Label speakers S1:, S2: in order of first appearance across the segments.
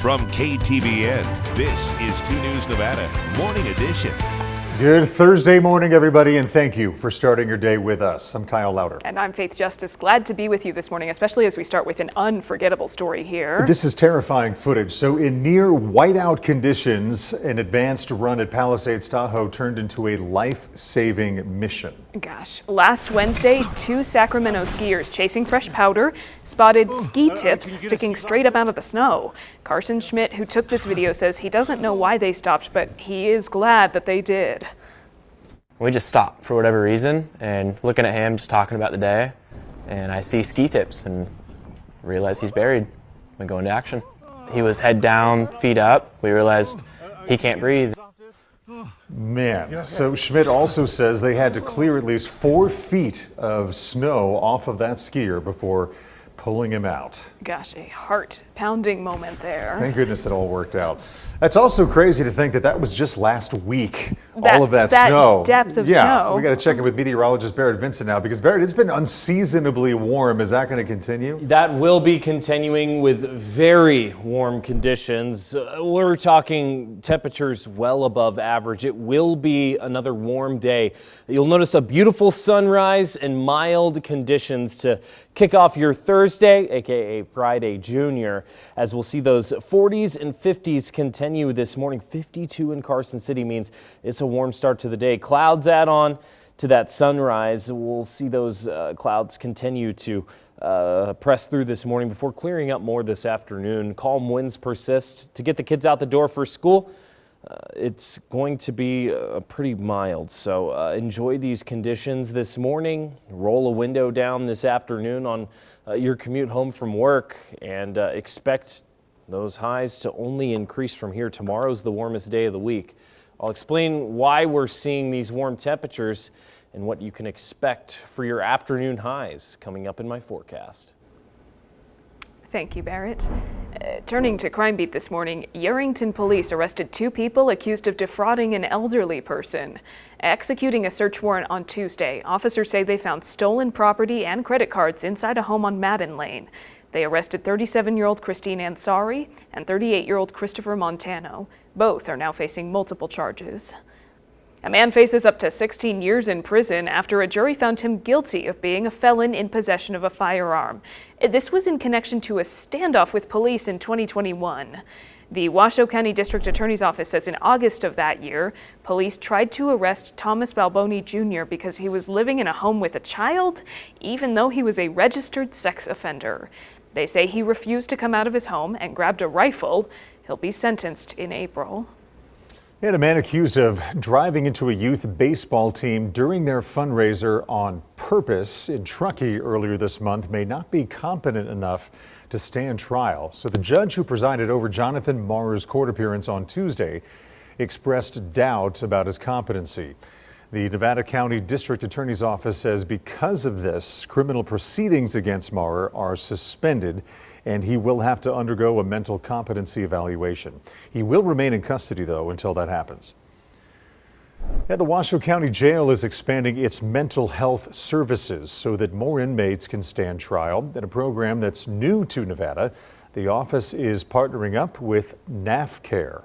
S1: From KTVN, this is 2 News Nevada, Morning Edition.
S2: Good Thursday morning, everybody, and thank you for starting your day with us. I'm Kyle Louder.
S3: And I'm Faith Justice. Glad to be with you this morning, especially as we start with an unforgettable story here.
S2: This is terrifying footage. So in near whiteout conditions, an advanced run at Palisades Tahoe turned into a life-saving mission.
S3: Gosh, last Wednesday, 2 Sacramento skiers chasing fresh powder spotted ski tips sticking straight up out of the snow. Carson Schmidt, who took this video, says he doesn't know why they stopped, but he is glad that they did.
S4: We just stopped for whatever reason, and looking at him, just talking about the day, and I see ski tips and realize he's buried. We go into action. He was head down, feet up. We realized he can't breathe.
S2: Man, so Schmidt also says they had to clear at least 4 feet of snow off of that skier before pulling him out.
S3: Gosh, a heart-pounding moment there.
S2: Thank goodness it all worked out. That's also crazy to think that that was just last week, all of that snow.
S3: Depth of
S2: snow.
S3: snow.
S2: We got to check in with meteorologist Barrett Vincent now, because Barrett, it's been unseasonably warm. Is that going to continue?
S5: That will be continuing with very warm conditions. We're talking temperatures well above average. It will be another warm day. You'll notice a beautiful sunrise and mild conditions to kick off your Thursday, aka Friday Junior, as we'll see those 40s and 50s continue this morning. 52 in Carson City means it's a warm start to the day. Clouds add on to that sunrise. We'll see those clouds continue to press through this morning before clearing up more this afternoon. Calm winds persist to get the kids out the door for school. It's going to be pretty mild, so enjoy these conditions this morning. Roll a window down this afternoon on your commute home from work, and expect those highs to only increase from here. Tomorrow's the warmest day of the week. I'll explain why we're seeing these warm temperatures and what you can expect for your afternoon highs coming up in my forecast.
S3: Thank you, Barrett. Turning to Crime Beat this morning, Yerington police arrested 2 people accused of defrauding an elderly person. Executing a search warrant on Tuesday, officers say they found stolen property and credit cards inside a home on Madden Lane. They arrested 37-year-old Christine Ansari and 38-year-old Christopher Montano. Both are now facing multiple charges. A man faces up to 16 years in prison after a jury found him guilty of being a felon in possession of a firearm. This was in connection to a standoff with police in 2021. The Washoe County District Attorney's Office says in August of that year, police tried to arrest Thomas Balboni Jr. because he was living in a home with a child, even though he was a registered sex offender. They say he refused to come out of his home and grabbed a rifle. He'll be sentenced in April.
S2: And a man accused of driving into a youth baseball team during their fundraiser on purpose in Truckee earlier this month may not be competent enough to stand trial. So the judge who presided over Jonathan Marr's court appearance on Tuesday expressed doubt about his competency. The Nevada County District Attorney's Office says because of this, criminal proceedings against Marr are suspended, and he will have to undergo a mental competency evaluation. He will remain in custody, though, until that happens. And the Washoe County Jail is expanding its mental health services so that more inmates can stand trial. In a program that's new to Nevada, the office is partnering up with NAFCare.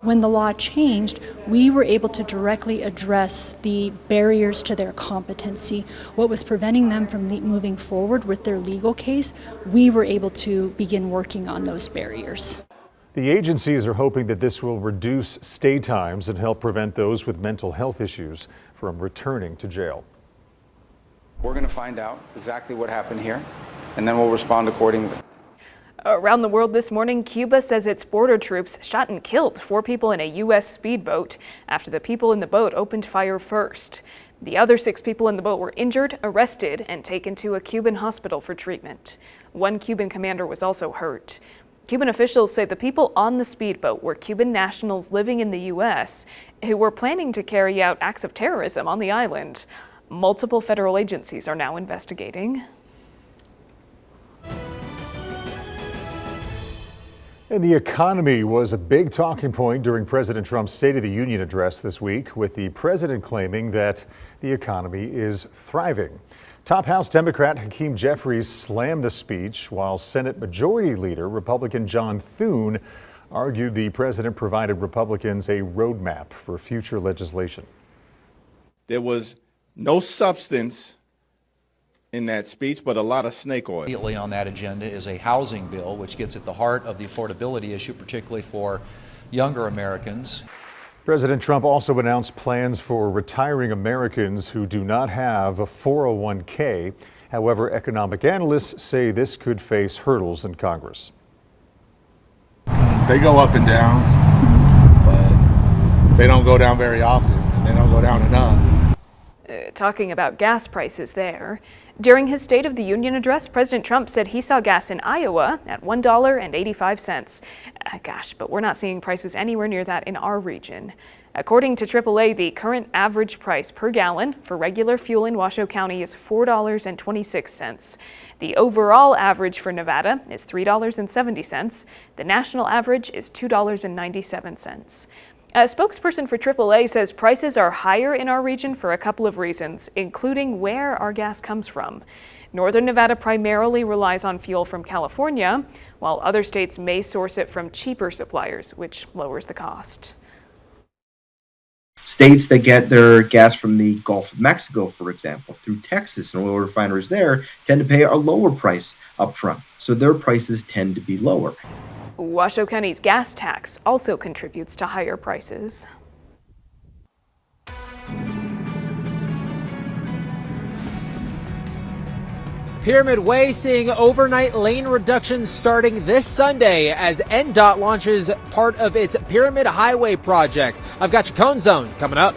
S6: When the law changed, we were able to directly address the barriers to their competency. What was preventing them from moving forward with their legal case, we were able to begin working on those barriers.
S2: The agencies are hoping that this will reduce stay times and help prevent those with mental health issues from returning to jail.
S7: We're going to find out exactly what happened here, and then we'll respond accordingly.
S3: Around the world this morning, Cuba says its border troops shot and killed 4 people in a U.S. speedboat after the people in the boat opened fire first. The other 6 people in the boat were injured, arrested, and taken to a Cuban hospital for treatment. 1 Cuban commander was also hurt. Cuban officials say the people on the speedboat were Cuban nationals living in the U.S. who were planning to carry out acts of terrorism on the island. Multiple federal agencies are now investigating.
S2: And the economy was a big talking point during President Trump's State of the Union address this week, with the president claiming that the economy is thriving. Top House Democrat Hakeem Jeffries slammed the speech, while Senate Majority Leader Republican John Thune argued the president provided Republicans a roadmap for future legislation.
S8: There was no substance in that speech, but a lot of snake oil.
S9: Immediately on that agenda is a housing bill, which gets at the heart of the affordability issue, particularly for younger Americans.
S2: President Trump also announced plans for retiring Americans who do not have a 401k. However, economic analysts say this could face hurdles in Congress.
S10: They go up and down, but they don't go down very often, and they don't go down enough.
S3: Talking about gas prices there. During his State of the Union address, President Trump said he saw gas in Iowa at $1.85. Gosh, but we're not seeing prices anywhere near that in our region. According to AAA, the current average price per gallon for regular fuel in Washoe County is $4.26. The overall average for Nevada is $3.70. The national average is $2.97. A spokesperson for AAA says prices are higher in our region for a couple of reasons, including where our gas comes from. Northern Nevada primarily relies on fuel from California, while other states may source it from cheaper suppliers, which lowers the cost.
S11: States that get their gas from the Gulf of Mexico, for example, through Texas and oil refineries there, tend to pay a lower price up front, so their prices tend to be lower.
S3: Washoe County's gas tax also contributes to higher prices.
S12: Pyramid Way seeing overnight lane reductions starting this Sunday as NDOT launches part of its Pyramid Highway project. I've got your Cone Zone coming up.